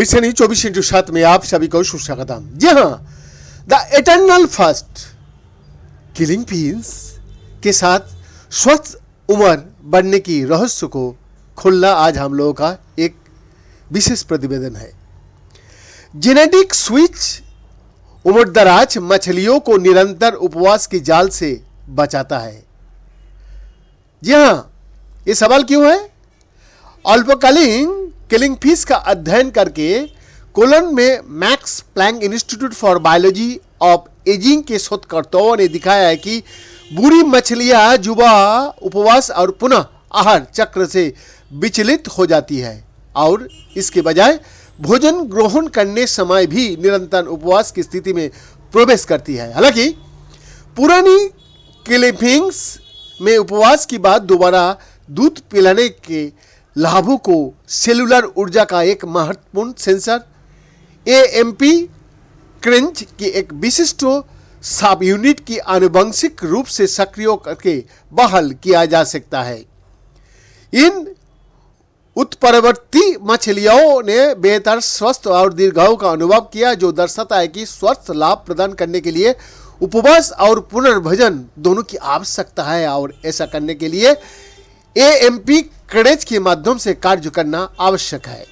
बिरसनी 24x7 में आप सभी को सुस्वागतम। जी हाँ, the eternal fast killing fins के साथ स्वस्थ उम्र बढ़ने की रहस्य को खोलना आज हम लोगों का एक विशेष प्रतिवेदन है। जेनेटिक स्विच उम्रदराज मछलियों को निरंतर उपवास की जाल से बचाता है। जी हाँ, ये सवाल क्यों है? अल्पकालीन किलिंग फिश का अध्ययन करके कोलन में Max Planck Institute for Biology of Ageing के शोधकर्ताओं ने दिखाया है कि बुरी मछलियां जुबा उपवास और पुनः आहार चक्र से विचलित हो जाती है और इसके बजाय भोजन ग्रहण करने समय भी निरंतर उपवास की स्थिति में प्रवेश करती है। हालांकि पुरानी किलिंग में उपवास के बाद दोबारा दूध पिलाने के लाभों को सेलुलर ऊर्जा का एक महत्वपूर्ण सेंसर एएमपी क्रेंच की एक विशिष्ट सब यूनिट की आनुवंशिक रूप से सक्रिय करके बहाल किया जा सकता है। इन उत्परिवर्ती मछलियों ने बेहतर स्वस्थ और दीर्घायु का अनुभव किया, जो दर्शाता है कि स्वस्थ लाभ प्रदान करने के लिए उपवास और पुनर्भोजन दोनों की आवश्यकता है और ऐसा करने के लिए एएमपी क्रेंच के माध्यम से कार्य करना आवश्यक है।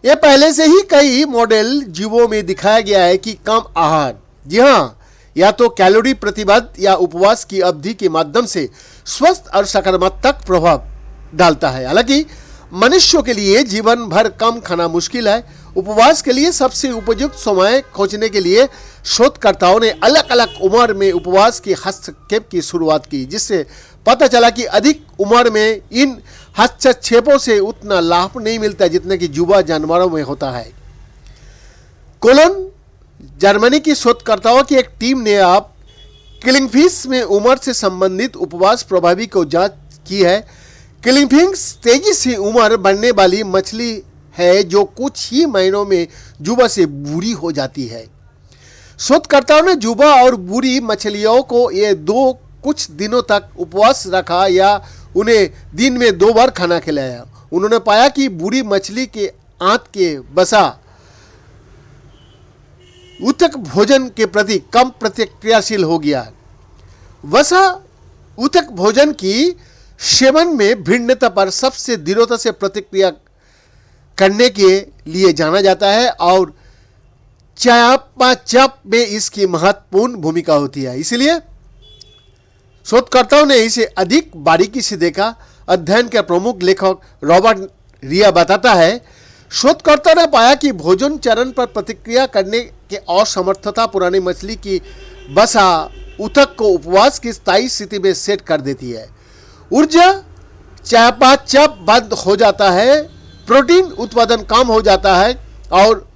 यह पहले से ही कई मॉडल जीवों में दिखाया गया है कि कम आहार, जी हाँ, या तो कैलोरी प्रतिबद्ध या उपवास की अवधि के माध्यम से स्वस्थ और सकारात्मक प्रभाव डालता है। हालांकि मनुष्यों के लिए जीवन भर कम खाना मुश्किल है। उपवास के लिए सबसे उपयुक्त समय खोजने के लिए शोधकर्ताओं ने अलग अलग उम्र में उपवास के हस्तक्षेप की शुरुआत की, जिससे पता चला कि अधिक उम्र में इन हस्तक्षेपों से उतना लाभ नहीं मिलता जितना कि युवा जानवरों में होता है। कोलोन जर्मनी की शोधकर्ताओं की एक टीम ने अब किलिंग फिश में उम्र से संबंधित उपवास प्रभावी को जांच की है। किलिंग फिश तेजी से उम्र बढ़ने वाली मछली है जो कुछ ही महीनों में जुबा से बुरी हो जाती है। शोधकर्ताओं ने जुबा और बुरी मछलियों को ये दो कुछ दिनों तक उपवास रखा या उन्हें दिन में 2 बार खाना खिलाया। उन्होंने पाया कि बुरी मछली के आंत के बसा ऊतक भोजन के प्रति कम प्रतिक्रियाशील हो गया। वसा ऊतक भोजन की सेवन में भिन्नता पर सबसे दृढ़ता से प्रतिक्रिया करने के लिए जाना जाता है और चयापचय में इसकी महत्वपूर्ण भूमिका होती है। इसलिए शोधकर्ताओं ने इसे अधिक बारीकी से देखा। अध्ययन के प्रमुख लेखक रॉबर्ट रिया बताता है, शोधकर्ता ने पाया कि भोजन चरण पर प्रतिक्रिया करने के असमर्थता पुरानी मछली की वसा ऊतक को उपवास की स्थायी स्थिति में सेट कर देती है। ऊर्जा चयापचय बंद हो जाता है, प्रोटीन उत्पादन कम हो जाता है और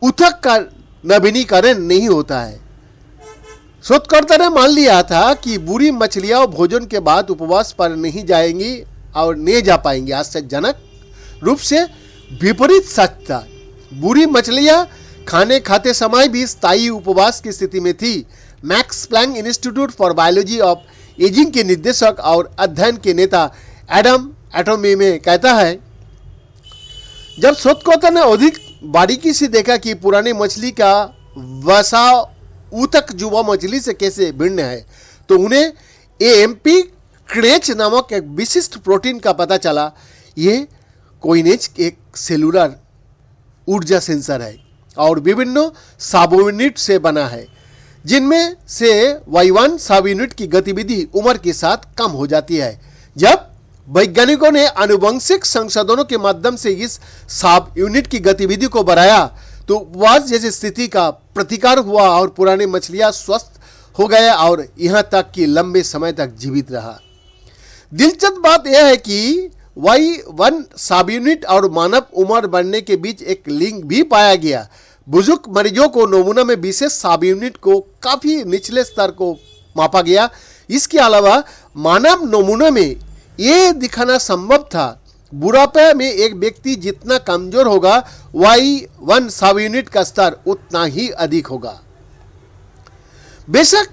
ऊतक का नवीनीकरण नहीं होता है। शोधकर्ता ने मान लिया था कि बुरी मछलियां भोजन के बाद उपवास पर नहीं जाएंगी और नहीं जा पाएंगी। आश्चर्यजनक रूप से विपरीत सच था। बुरी मछलियां खाने खाते समय भी स्थायी उपवास की स्थिति में थी। Max Planck Institute for Biology of Ageing के निदेशक और अध्ययन के नेता एडम एटोमी में कहता है, जब शोधकर्ता ने अधिक बारीकी से देखा कि पुरानी मछली का वसा ऊतक जुबा मछली से कैसे भिन्न है, तो उन्हें एएमपी क्रेंच नामक एक विशिष्ट प्रोटीन का पता चला। ये कोइनेज एक सेलुलर ऊर्जा सेंसर है और विभिन्न सब यूनिट से बना है, जिनमें से Y1 सब यूनिट की गतिविधि उम्र के साथ कम हो जाती है। जब वैज्ञानिकों ने आनुवंशिक संशोधनों के माध्यम से इस सब यूनिट की गतिविधि को बढ़ाया तो उपवास जैसी स्थिति का प्रतिकार हुआ और पुरानी मछलियां स्वस्थ हो गए और यहां तक कि लंबे समय तक जीवित रहा। दिलचस्प बात यह है कि Y1 सब यूनिट और मानव उम्र बढ़ने के बीच एक लिंक भी पाया गया। बुजुर्ग मरीजों को नमूना में विशेष सब यूनिट को काफी निचले स्तर को मापा गया। इसके अलावा मानव नमूना में यह दिखाना संभव था, बुढ़ापे में एक व्यक्ति जितना कमजोर होगा Y1 सब यूनिट का स्तर उतना ही अधिक होगा। बेशक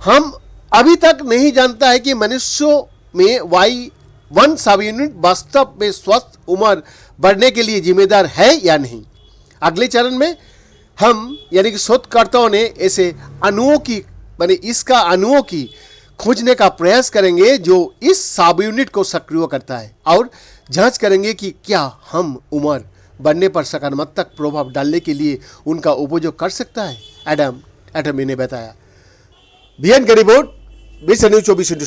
हम अभी तक नहीं जानता है कि मनुष्यों में Y1 सब यूनिट वास्तव में स्वस्थ उम्र बढ़ने के लिए जिम्मेदार है या नहीं। अगले चरण में हम यानी कि शोधकर्ताओं ने ऐसे अणुओं की इसका अणुओं की खोजने का प्रयास करेंगे जो इस सब यूनिट को सक्रिय करता है और जांच करेंगे कि क्या हम उम्र बढ़ने पर सकारात्मक प्रभाव डालने के लिए उनका उपयोग कर सकता है। एडम एटमी ने बताया। बीएन की रिपोर्ट 20 न्यूज़ 24।